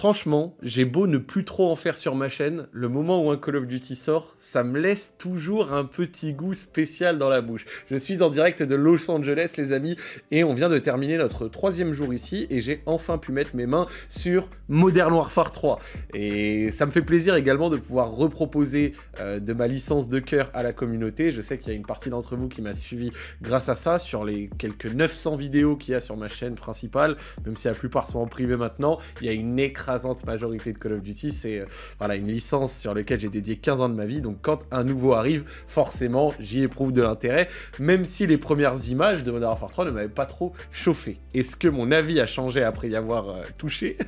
Franchement, j'ai beau ne plus trop en faire sur ma chaîne, le moment où un Call of Duty sort, ça me laisse toujours un petit goût spécial dans la bouche. Je suis en direct de Los Angeles, les amis, et on vient de terminer notre 3e jour ici, et j'ai enfin pu mettre mes mains sur Modern Warfare 3. Et ça me fait plaisir également de pouvoir reproposer de ma licence de cœur à la communauté. Je sais qu'il y a une partie d'entre vous qui m'a suivi grâce à ça, sur les quelques 900 vidéos qu'il y a sur ma chaîne principale, même si la plupart sont en privé maintenant, il y a une écrasante majorité de Call of Duty, c'est voilà, une licence sur laquelle j'ai dédié 15 ans de ma vie, donc quand un nouveau arrive, forcément, j'y éprouve de l'intérêt, même si les premières images de Modern Warfare 3 ne m'avaient pas trop chauffé. Est-ce que mon avis a changé après y avoir touché?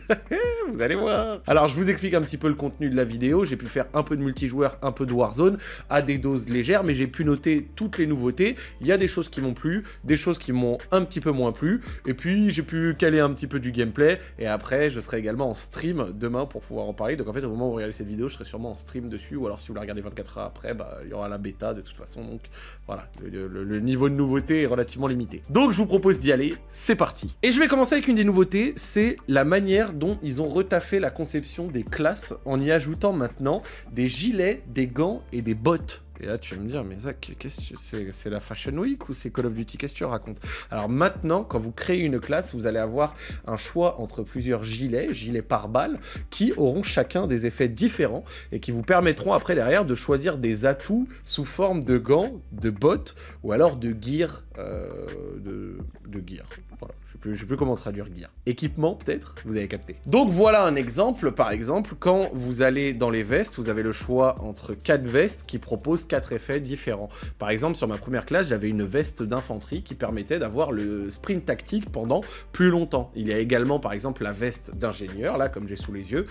Vous allez voir. Alors, je vous explique un petit peu le contenu de la vidéo. J'ai pu faire un peu de multijoueur, un peu de Warzone, à des doses légères, mais j'ai pu noter toutes les nouveautés. Il y a des choses qui m'ont plu, des choses qui m'ont un petit peu moins plu, et puis j'ai pu caler un petit peu du gameplay, et après, je serai également en stream demain pour pouvoir en parler. Donc en fait, au moment où vous regardez cette vidéo, je serai sûrement en stream dessus, ou alors si vous la regardez 24 heures après, bah, il y aura la bêta de toute façon. Donc voilà, le niveau de nouveauté est relativement limité. Donc je vous propose d'y aller, c'est parti. Et je vais commencer avec une des nouveautés, c'est la manière dont ils ont retaffé la conception des classes en y ajoutant maintenant des gilets, des gants et des bottes. Et là, tu vas me dire, mais Zach, c'est la Fashion Week ou c'est Call of Duty? Qu'est-ce que tu racontes? Alors maintenant, quand vous créez une classe, vous allez avoir un choix entre plusieurs gilets par balle, qui auront chacun des effets différents et qui vous permettront après derrière de choisir des atouts sous forme de gants, de bottes ou alors de gear, gear. Voilà, je sais plus comment traduire gear. Équipement, peut-être? Vous avez capté. Donc voilà un exemple. Par exemple, quand vous allez dans les vestes, vous avez le choix entre 4 vestes qui proposent 4 effets différents. Par exemple, sur ma première classe, j'avais une veste d'infanterie qui permettait d'avoir le sprint tactique pendant plus longtemps. Il y a également, par exemple, la veste d'ingénieur, là, comme j'ai sous les yeux.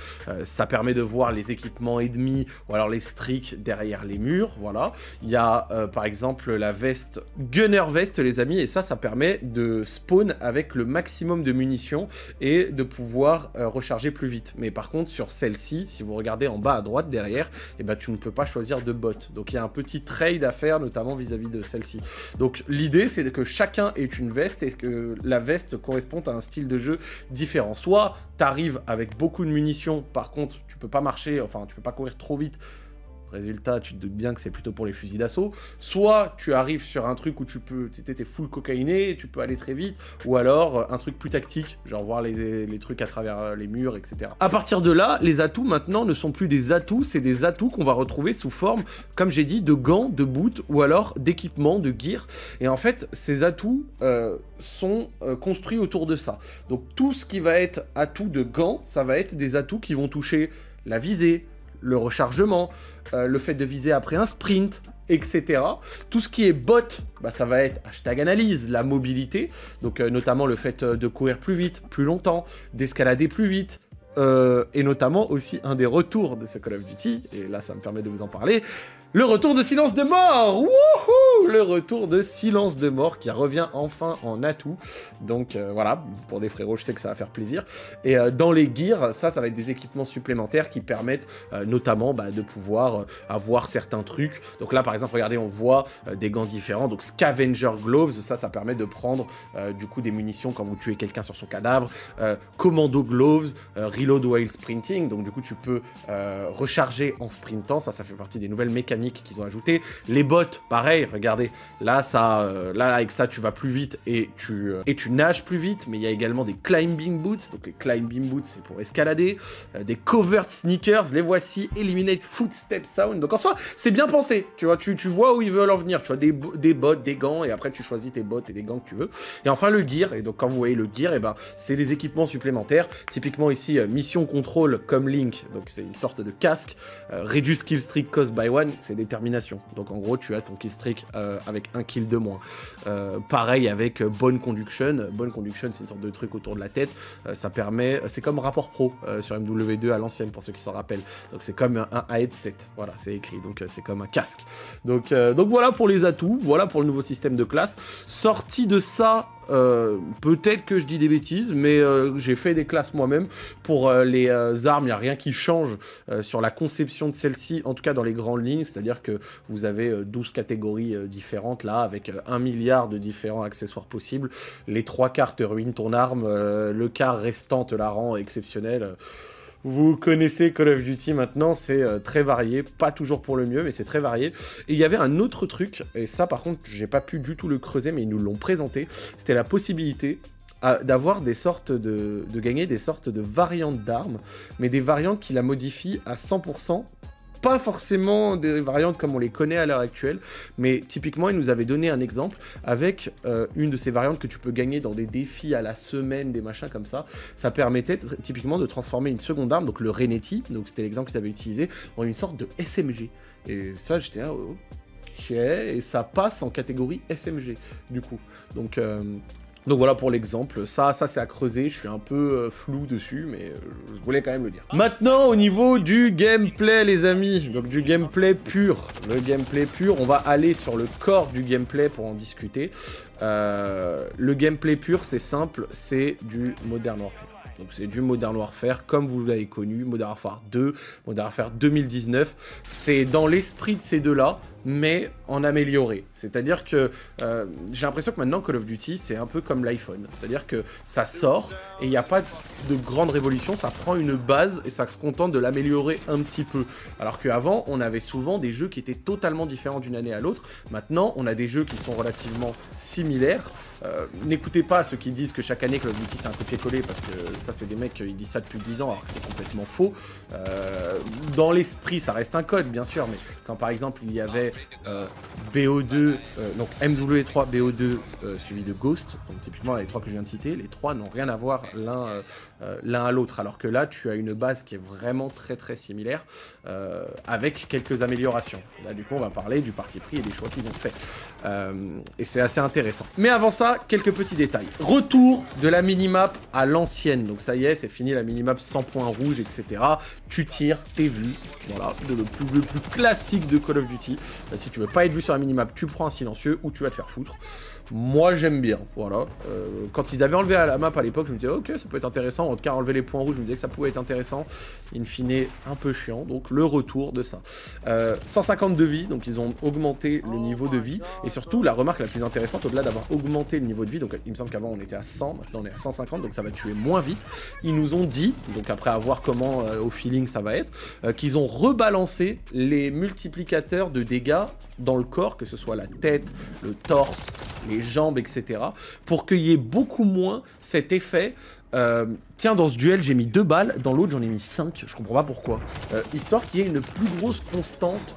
Ça permet de voir les équipements ennemis ou alors les streaks derrière les murs, voilà. Il y a, par exemple, la veste gunner vest, les amis, et ça permet de spawn avec le maximum de munitions et de pouvoir recharger plus vite. Mais par contre, sur celle-ci, si vous regardez en bas à droite derrière, eh ben, tu ne peux pas choisir de bot. Donc il y a un petit trade à faire, notamment vis-à-vis de celle-ci. Donc l'idée, c'est que chacun ait une veste et que la veste corresponde à un style de jeu différent. Soit tu arrives avec beaucoup de munitions, par contre, tu peux pas marcher, enfin, tu peux pas courir trop vite. Résultat, tu te doutes bien que c'est plutôt pour les fusils d'assaut. Soit tu arrives sur un truc où tu peux, t'es full cocaïné, tu peux aller très vite, ou alors un truc plus tactique, genre voir les trucs à travers les murs, etc. À partir de là, les atouts maintenant ne sont plus des atouts, c'est des atouts qu'on va retrouver sous forme, comme j'ai dit, de gants, de boots, ou alors d'équipements, de gear. Et en fait, ces atouts sont construits autour de ça. Donc tout ce qui va être atout de gants, ça va être des atouts qui vont toucher la visée, le rechargement, le fait de viser après un sprint, etc. Tout ce qui est bot, bah, ça va être hashtag analyse, la mobilité, donc notamment le fait de courir plus vite, plus longtemps, d'escalader plus vite, et notamment aussi un des retours de ce Call of Duty, et là ça me permet de vous en parler, le retour de Silence de Mort. Wouhou, le retour de Silence de Mort qui revient enfin en atout. Donc voilà, pour des frérots, je sais que ça va faire plaisir. Et dans les gears, ça va être des équipements supplémentaires qui permettent notamment de pouvoir avoir certains trucs. Donc là, par exemple, regardez, on voit des gants différents. Donc Scavenger Gloves, ça permet de prendre du coup des munitions quand vous tuez quelqu'un sur son cadavre. Commando Gloves, Reload while sprinting. Donc du coup, tu peux recharger en sprintant. Ça fait partie des nouvelles mécaniques qu'ils ont ajouté. Les bots, pareil, regardez, là, là avec ça, tu vas plus vite et tu nages plus vite, mais il y a également des climbing boots, donc les climbing boots, c'est pour escalader, des covered sneakers, les voici, eliminate footstep sound, donc en soi, c'est bien pensé, tu vois, tu vois où ils veulent en venir, tu vois, des bots, des gants, et après, tu choisis tes bots et des gants que tu veux, et enfin, le gear, et donc quand vous voyez le gear, et ben, c'est des équipements supplémentaires, typiquement ici, mission control comme Link, donc c'est une sorte de casque, reduce kill streak cost by one, c'est détermination. Donc en gros, tu as ton kill streak avec un kill de moins. Pareil avec Bone Conduction. Bone Conduction, c'est une sorte de truc autour de la tête. Ça permet... c'est comme rapport pro sur MW2 à l'ancienne, pour ceux qui s'en rappellent. Donc c'est comme un headset. Voilà, c'est écrit. Donc c'est comme un casque. Donc voilà pour les atouts. Voilà pour le nouveau système de classe. Sorti de ça... peut-être que je dis des bêtises, mais j'ai fait des classes moi-même. Pour les armes, il n'y a rien qui change sur la conception de celle-ci, en tout cas dans les grandes lignes, c'est-à-dire que vous avez 12 catégories différentes là, avec 1 milliard de différents accessoires possibles. Les 3 quarts te ruinent ton arme, le quart restant te la rend exceptionnelle. Vous connaissez Call of Duty maintenant, c'est très varié, pas toujours pour le mieux, mais c'est très varié. Et il y avait un autre truc, et ça par contre, j'ai pas pu du tout le creuser, mais ils nous l'ont présenté, c'était la possibilité d'avoir des sortes de gagner des sortes de variantes d'armes, mais des variantes qui la modifient à 100%. Pas forcément des variantes comme on les connaît à l'heure actuelle, mais typiquement, il nous avait donné un exemple avec une de ces variantes que tu peux gagner dans des défis à la semaine, des machins comme ça. Ça permettait typiquement de transformer une seconde arme, donc le Renetti, donc c'était l'exemple qu'ils avaient utilisé, en une sorte de SMG. Et ça, j'étais là, ok, et ça passe en catégorie SMG, du coup. Donc voilà pour l'exemple, ça c'est à creuser, je suis un peu flou dessus, mais je voulais quand même le dire. Maintenant, au niveau du gameplay, les amis, donc du gameplay pur. Le gameplay pur, on va aller sur le corps du gameplay pour en discuter. Le gameplay pur, c'est simple, c'est du Modern Warfare. Donc c'est du Modern Warfare comme vous l'avez connu, Modern Warfare 2, Modern Warfare 2019. C'est dans l'esprit de ces deux-là, mais en amélioré. C'est-à-dire que j'ai l'impression que maintenant Call of Duty, c'est un peu comme l'iPhone. C'est-à-dire que ça sort et il n'y a pas de grande révolution, ça prend une base et ça se contente de l'améliorer un petit peu. Alors qu'avant, on avait souvent des jeux qui étaient totalement différents d'une année à l'autre. Maintenant, on a des jeux qui sont relativement similaires. N'écoutez pas ceux qui disent que chaque année Call of Duty c'est un copier-coller, parce que ça c'est des mecs qui disent ça depuis 10 ans alors que c'est complètement faux. Dans l'esprit ça reste un code bien sûr, mais quand par exemple il y avait BO2, donc MW3, BO2 suivi de Ghost, donc typiquement les trois que je viens de citer, les trois n'ont rien à voir l'un à l'autre, alors que là tu as une base qui est vraiment très très similaire, avec quelques améliorations. Là du coup on va parler du parti pris et des choix qu'ils ont fait, et c'est assez intéressant. Mais avant ça, quelques petits détails. Retour de la minimap à l'ancienne, donc ça y est, c'est fini la minimap sans points rouges, etc. Tu tires, t'es vu, voilà, le plus classique de Call of Duty. Si tu veux pas être vu sur la minimap, tu prends un silencieux ou tu vas te faire foutre. Moi j'aime bien, voilà. Quand ils avaient enlevé la map à l'époque, je me disais ok, ça peut être intéressant. En tout cas, enlever les points rouges, je me disais que ça pouvait être intéressant. In fine, un peu chiant, donc le retour de ça. 150 de vie, donc ils ont augmenté le niveau de vie. Et surtout, la remarque la plus intéressante, au-delà d'avoir augmenté le niveau de vie, donc il me semble qu'avant on était à 100, maintenant on est à 150, donc ça va tuer moins vite. Ils nous ont dit, donc après avoir comment au feeling ça va être, qu'ils ont rebalancé les multiplicateurs de dégâts dans le corps, que ce soit la tête, le torse, les jambes, etc. pour qu'il y ait beaucoup moins cet effet. Tiens, dans ce duel, j'ai mis 2 balles, dans l'autre, j'en ai mis 5, je comprends pas pourquoi. Histoire qu'il y ait une plus grosse constante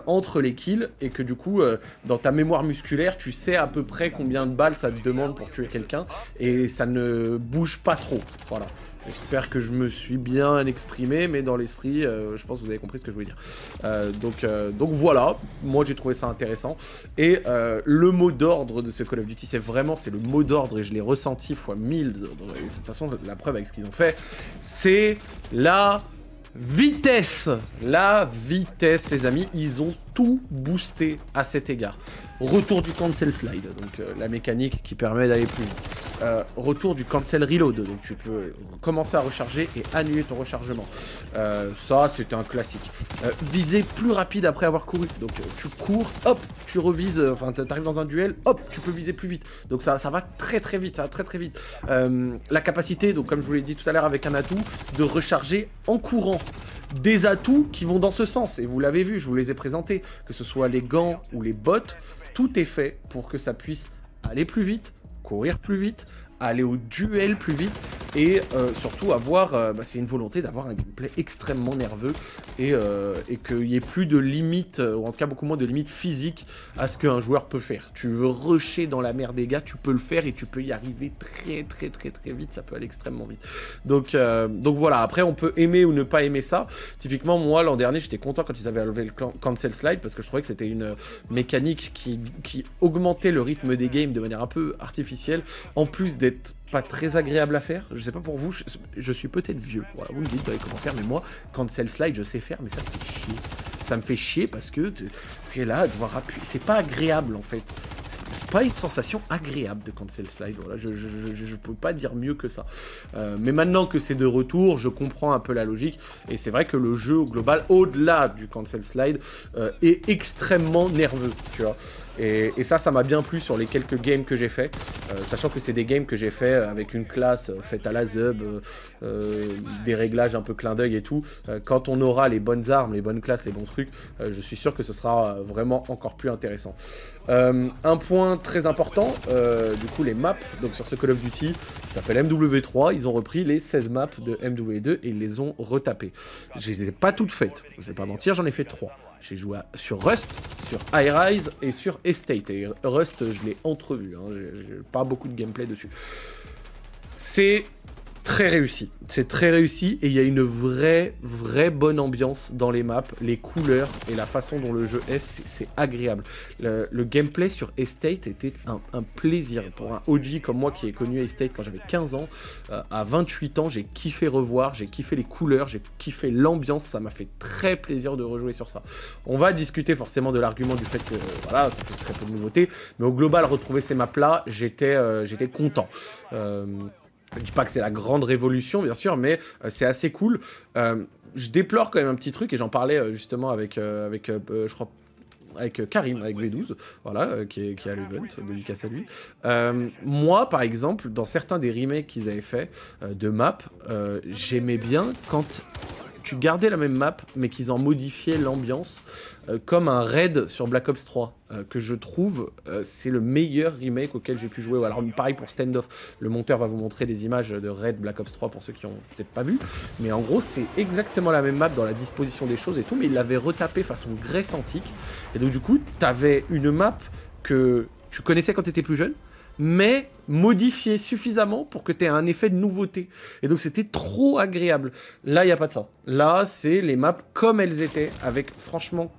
entre les kills, et que du coup, dans ta mémoire musculaire, tu sais à peu près combien de balles ça te demande pour tuer quelqu'un, et ça ne bouge pas trop, voilà. J'espère que je me suis bien exprimé, mais dans l'esprit, je pense que vous avez compris ce que je voulais dire. Donc voilà, moi j'ai trouvé ça intéressant. Et le mot d'ordre de ce Call of Duty, c'est le mot d'ordre, et je l'ai ressenti fois 1000. De toute façon, la preuve avec ce qu'ils ont fait, c'est la vitesse. La vitesse, les amis, ils ont tout boosté à cet égard. Retour du cancel slide, donc la mécanique qui permet d'aller plus vite. Retour du cancel reload, donc tu peux commencer à recharger et annuler ton rechargement. Ça, c'était un classique. Viser plus rapide après avoir couru, donc tu cours, hop, tu revises, enfin t'arrives dans un duel, hop, tu peux viser plus vite. Donc ça va très très vite, ça va très très vite. La capacité, donc comme je vous l'ai dit tout à l'heure avec un atout, de recharger en courant. Des atouts qui vont dans ce sens, et vous l'avez vu, je vous les ai présentés, que ce soit les gants ou les bottes, tout est fait pour que ça puisse aller plus vite, courir plus vite, aller au duel plus vite, et surtout avoir, c'est une volonté d'avoir un gameplay extrêmement nerveux, et qu'il n'y ait plus de limites, ou en tout cas beaucoup moins de limites physiques à ce qu'un joueur peut faire. Tu veux rusher dans la mer des gars, tu peux le faire, et tu peux y arriver très très très très vite, ça peut aller extrêmement vite. Donc voilà, après on peut aimer ou ne pas aimer ça. Typiquement moi l'an dernier j'étais content quand ils avaient enlevé le cancel slide, parce que je trouvais que c'était une mécanique qui augmentait le rythme des games de manière un peu artificielle, en plus d'être pas très agréable à faire. Je sais pas pour vous, je suis peut-être vieux, voilà, vous me dites dans les commentaires, mais moi cancel slide je sais faire, mais ça me fait chier. Ça me fait chier parce que t'es là à devoir appuyer, c'est pas agréable en fait. C'est pas une sensation agréable de cancel slide, voilà, je peux pas dire mieux que ça. Mais maintenant que c'est de retour, je comprends un peu la logique, et c'est vrai que le jeu au global, au-delà du cancel slide, est extrêmement nerveux, tu vois. Et ça m'a bien plu sur les quelques games que j'ai fait, sachant que c'est des games que j'ai fait avec une classe faite à la Zub, des réglages un peu clin d'œil et tout. Quand on aura les bonnes armes, les bonnes classes, les bons trucs, je suis sûr que ce sera vraiment encore plus intéressant. Un point très important, du coup les maps, donc sur ce Call of Duty, ça s'appelle MW3, ils ont repris les 16 maps de MW2 et ils les ont retapées. Je les ai pas toutes faites, je vais pas mentir, j'en ai fait 3. J'ai joué sur Rust, sur High Rise et sur Estate. Et Rust, je l'ai entrevu, hein. J'ai pas beaucoup de gameplay dessus. C'est très réussi. C'est très réussi et il y a une vraie bonne ambiance dans les maps. Les couleurs et la façon dont le jeu est, c'est agréable. Le gameplay sur Estate était un plaisir. Pour un OG comme moi qui ai connu Estate quand j'avais 15 ans, à 28 ans, j'ai kiffé revoir, j'ai kiffé les couleurs, j'ai kiffé l'ambiance. Ça m'a fait très plaisir de rejouer sur ça. On va discuter forcément de l'argument du fait que voilà, ça fait très peu de nouveautés. Mais au global, retrouver ces maps-là, j'étais content. Je dis pas que c'est la grande révolution, bien sûr, mais c'est assez cool. Je déplore quand même un petit truc, et j'en parlais justement avec je crois, avec Karim, avec V12, voilà, qui est à l'event, dédicace à lui. Moi, par exemple, dans certains des remakes qu'ils avaient fait de maps, j'aimais bien quand tu gardais la même map, mais qu'ils en modifiaient l'ambiance, comme un raid sur Black Ops 3, que je trouve, c'est le meilleur remake auquel j'ai pu jouer. Alors pareil pour Standoff, le monteur va vous montrer des images de raid Black Ops 3 pour ceux qui ont peut-être pas vu, mais en gros c'est exactement la même map dans la disposition des choses et tout, mais il l'avait retapé façon Grèce antique, et donc du coup t'avais une map que tu connaissais quand t'étais plus jeune, mais modifié suffisamment pour que tu aies un effet de nouveauté. Et donc c'était trop agréable. Là, il n'y a pas de ça. Là, c'est les maps comme elles étaient, avec franchement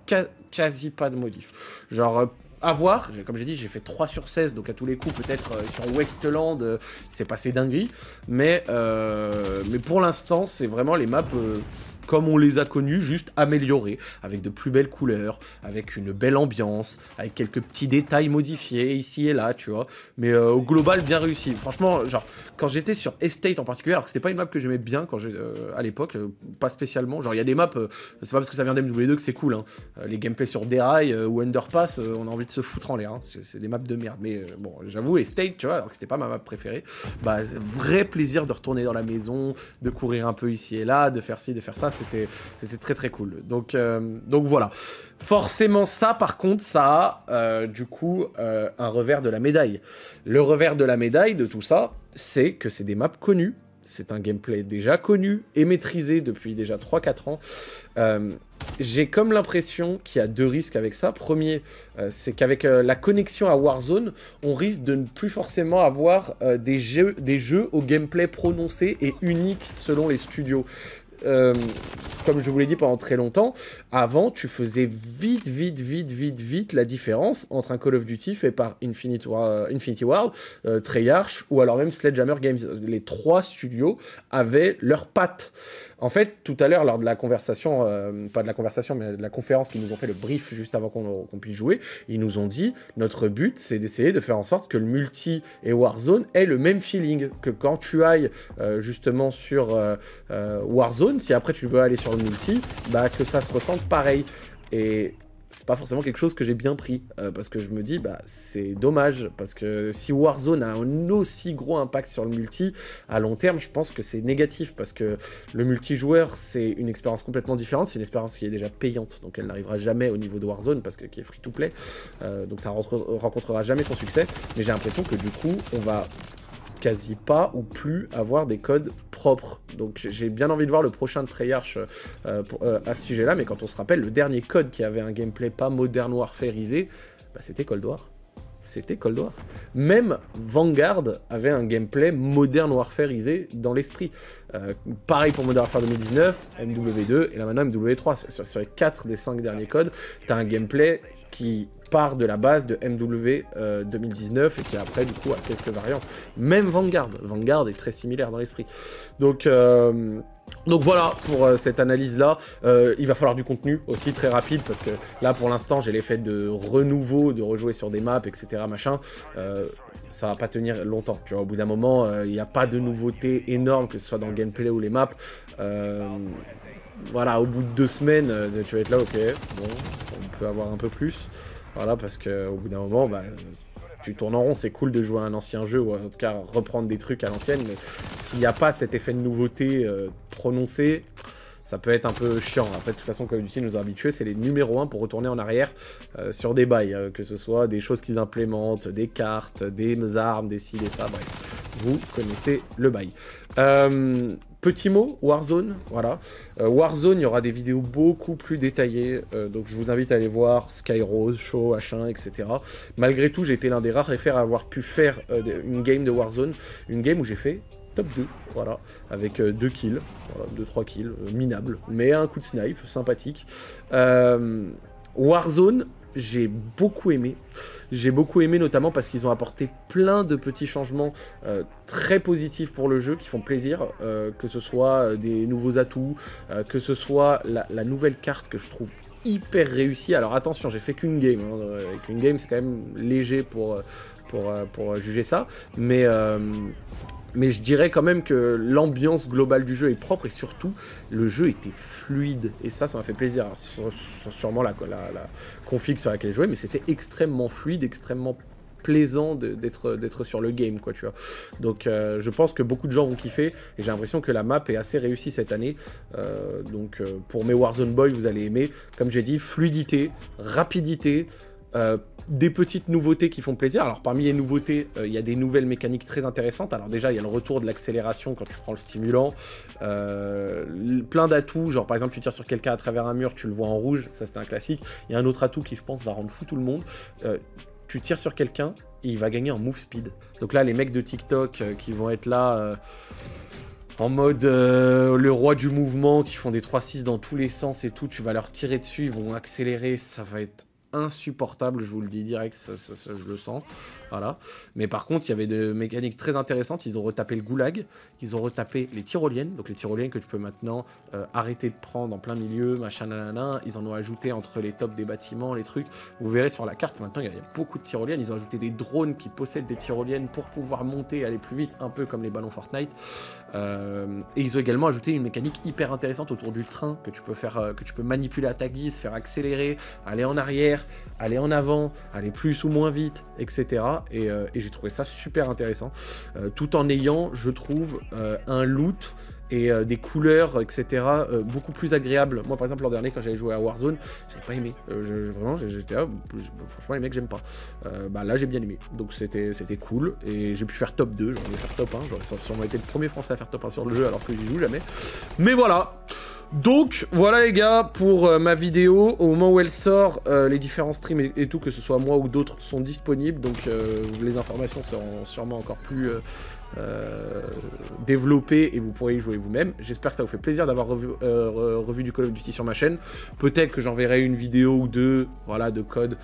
quasi pas de modif. Genre, à voir, comme j'ai dit, j'ai fait 3 sur 16, donc à tous les coups, peut-être sur Westland, il s'est passé dinguerie. Mais pour l'instant, c'est vraiment les maps... comme on les a connus, juste améliorés, avec de plus belles couleurs, avec une belle ambiance, avec quelques petits détails modifiés ici et là, tu vois. Mais au global, bien réussi. Franchement, genre, quand j'étais sur Estate en particulier, alors que c'était pas une map que j'aimais bien quand à l'époque, pas spécialement. Genre, il y a des maps, c'est pas parce que ça vient d'MW2 que c'est cool, hein. Les gameplays sur Derail ou Underpass, on a envie de se foutre en l'air, hein. C'est des maps de merde. Mais bon, j'avoue, Estate, tu vois, alors que c'était pas ma map préférée, bah, vrai plaisir de retourner dans la maison, de courir un peu ici et là, de faire ci, de faire ça. C'était très cool. Donc voilà. Forcément ça, par contre, ça a du coup un revers de la médaille. Le revers de la médaille de tout ça, c'est que c'est des maps connues. C'est un gameplay déjà connu et maîtrisé depuis déjà 3-4 ans. J'ai comme l'impression qu'il y a deux risques avec ça. Premier, c'est qu'avec la connexion à Warzone, on risque de ne plus forcément avoir des jeux au gameplay prononcé et unique selon les studios. Comme je vous l'ai dit pendant très longtemps, avant tu faisais vite la différence entre un Call of Duty fait par Infinity Ward, Treyarch ou alors même Sledgehammer Games. Les trois studios avaient leurs pattes. En fait, tout à l'heure, lors de la conversation, pas de la conversation, mais de la conférence qu'ils nous ont fait, le brief juste avant qu'on puisse jouer, ils nous ont dit, notre but, c'est d'essayer de faire en sorte que le multi et Warzone aient le même feeling, que quand tu ailles justement sur Warzone, si après tu veux aller sur le multi, bah que ça se ressente pareil. Et c'est pas forcément quelque chose que j'ai bien pris, parce que je me dis, bah c'est dommage, parce que si Warzone a un aussi gros impact sur le multi, à long terme, je pense que c'est négatif, parce que le multijoueur, c'est une expérience complètement différente, c'est une expérience qui est déjà payante, donc elle n'arrivera jamais au niveau de Warzone, parce que qui est free-to-play, donc ça rencontrera jamais son succès, mais j'ai l'impression que du coup, on va quasi pas ou plus avoir des codes propres. Donc j'ai bien envie de voir le prochain de Treyarch à ce sujet-là, mais quand on se rappelle, le dernier code qui avait un gameplay pas Modern Warfareisé, bah, c'était Cold War. C'était Cold War. Même Vanguard avait un gameplay Modern Warfareisé dans l'esprit. Pareil pour Modern Warfare 2019, MW2 et là maintenant MW3. Sur les 4 des 5 derniers codes, t'as un gameplay qui part de la base de MW 2019 et qui après du coup a quelques variantes. Même Vanguard est très similaire dans l'esprit. Donc voilà pour cette analyse-là. Il va falloir du contenu aussi très rapide parce que là pour l'instant j'ai l'effet de renouveau, de rejouer sur des maps, etc. machin. Ça va pas tenir longtemps. Tu vois, au bout d'un moment, il n'y a pas de nouveautés énormes, que ce soit dans le gameplay ou les maps. Voilà, au bout de 2 semaines, tu vas être là, ok, bon, on peut avoir un peu plus. Voilà, parce qu'au bout d'un moment, bah, tu tournes en rond, c'est cool de jouer à un ancien jeu, ou en tout cas reprendre des trucs à l'ancienne, mais s'il n'y a pas cet effet de nouveauté prononcé, ça peut être un peu chiant. Après, de toute façon, Call of Duty nous a habitués, c'est les numéros 1 pour retourner en arrière sur des bails, que ce soit des choses qu'ils implémentent, des cartes, des armes, des ci, des ça, bref. Vous connaissez le bail. Petit mot, Warzone, voilà. Warzone, il y aura des vidéos beaucoup plus détaillées, donc je vous invite à aller voir Skyrose, Show, H1, etc. Malgré tout, j'ai été l'un des rares FR à avoir pu faire une game de Warzone, une game où j'ai fait top 2, voilà, avec 2 kills, voilà, 2-3 kills, minables, mais un coup de snipe, sympathique. Warzone, j'ai beaucoup aimé notamment parce qu'ils ont apporté plein de petits changements très positifs pour le jeu qui font plaisir, que ce soit des nouveaux atouts, que ce soit la nouvelle carte que je trouve hyper réussie. Alors attention, j'ai fait qu'une game, hein, qu'une game c'est quand même léger pour juger ça, mais je dirais quand même que l'ambiance globale du jeu est propre et surtout, le jeu était fluide. Et ça m'a fait plaisir. C'est sûrement la config sur laquelle je jouais, mais c'était extrêmement fluide, extrêmement plaisant d'être sur le game, quoi, tu vois. Donc je pense que beaucoup de gens vont kiffer et j'ai l'impression que la map est assez réussie cette année. Donc pour mes Warzone Boys, vous allez aimer. Comme j'ai dit, fluidité, rapidité, des petites nouveautés qui font plaisir. Alors parmi les nouveautés, il y a des nouvelles mécaniques très intéressantes. Alors déjà, il y a le retour de l'accélération quand tu prends le stimulant. Plein d'atouts, genre par exemple tu tires sur quelqu'un à travers un mur, tu le vois en rouge, ça c'était un classique. Il y a un autre atout qui je pense va rendre fou tout le monde. Tu tires sur quelqu'un et il va gagner en move speed. Donc là les mecs de TikTok qui vont être là... en mode le roi du mouvement, qui font des 3-6 dans tous les sens et tout, tu vas leur tirer dessus, ils vont accélérer, ça va être insupportable, je vous le dis direct, je le sens, voilà. Mais par contre, il y avait des mécaniques très intéressantes, ils ont retapé le goulag, ils ont retapé les tyroliennes, donc les tyroliennes que tu peux maintenant arrêter de prendre en plein milieu, machin, nanana, ils en ont ajouté entre les tops des bâtiments, les trucs, vous verrez sur la carte, maintenant il y a beaucoup de tyroliennes, ils ont ajouté des drones qui possèdent des tyroliennes pour pouvoir monter et aller plus vite, un peu comme les ballons Fortnite, et ils ont également ajouté une mécanique hyper intéressante autour du train, que tu peux faire, que tu peux manipuler à ta guise, faire accélérer, aller en arrière, aller en avant, aller plus ou moins vite, etc. Et j'ai trouvé ça super intéressant, tout en ayant, je trouve, un loot et des couleurs, etc. Beaucoup plus agréables. Moi, par exemple, l'an dernier, quand j'avais joué à Warzone, j'avais pas aimé. Vraiment, j'étais là, franchement, les mecs, j'aime pas. Bah là, j'ai bien aimé. Donc, c'était cool. Et j'ai pu faire top 2, j'aurais dû faire top 1. J'aurais sûrement été le premier français à faire top 1 sur le jeu, alors que j'y joue jamais. Mais voilà. Donc voilà les gars pour ma vidéo. Au moment où elle sort, les différents streams et tout, que ce soit moi ou d'autres, sont disponibles. Donc les informations seront sûrement encore plus développées et vous pourrez y jouer vous-même. J'espère que ça vous fait plaisir d'avoir revu du Call of Duty sur ma chaîne. Peut-être que j'enverrai une vidéo ou deux, voilà, de code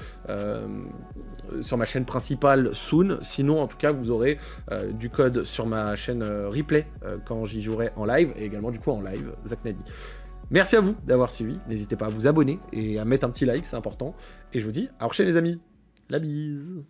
sur ma chaîne principale soon. Sinon, en tout cas, vous aurez du code sur ma chaîne replay quand j'y jouerai en live et également du coup en live, Zach Nadi. Merci à vous d'avoir suivi, n'hésitez pas à vous abonner et à mettre un petit like, c'est important. Et je vous dis à la prochaine les amis, la bise.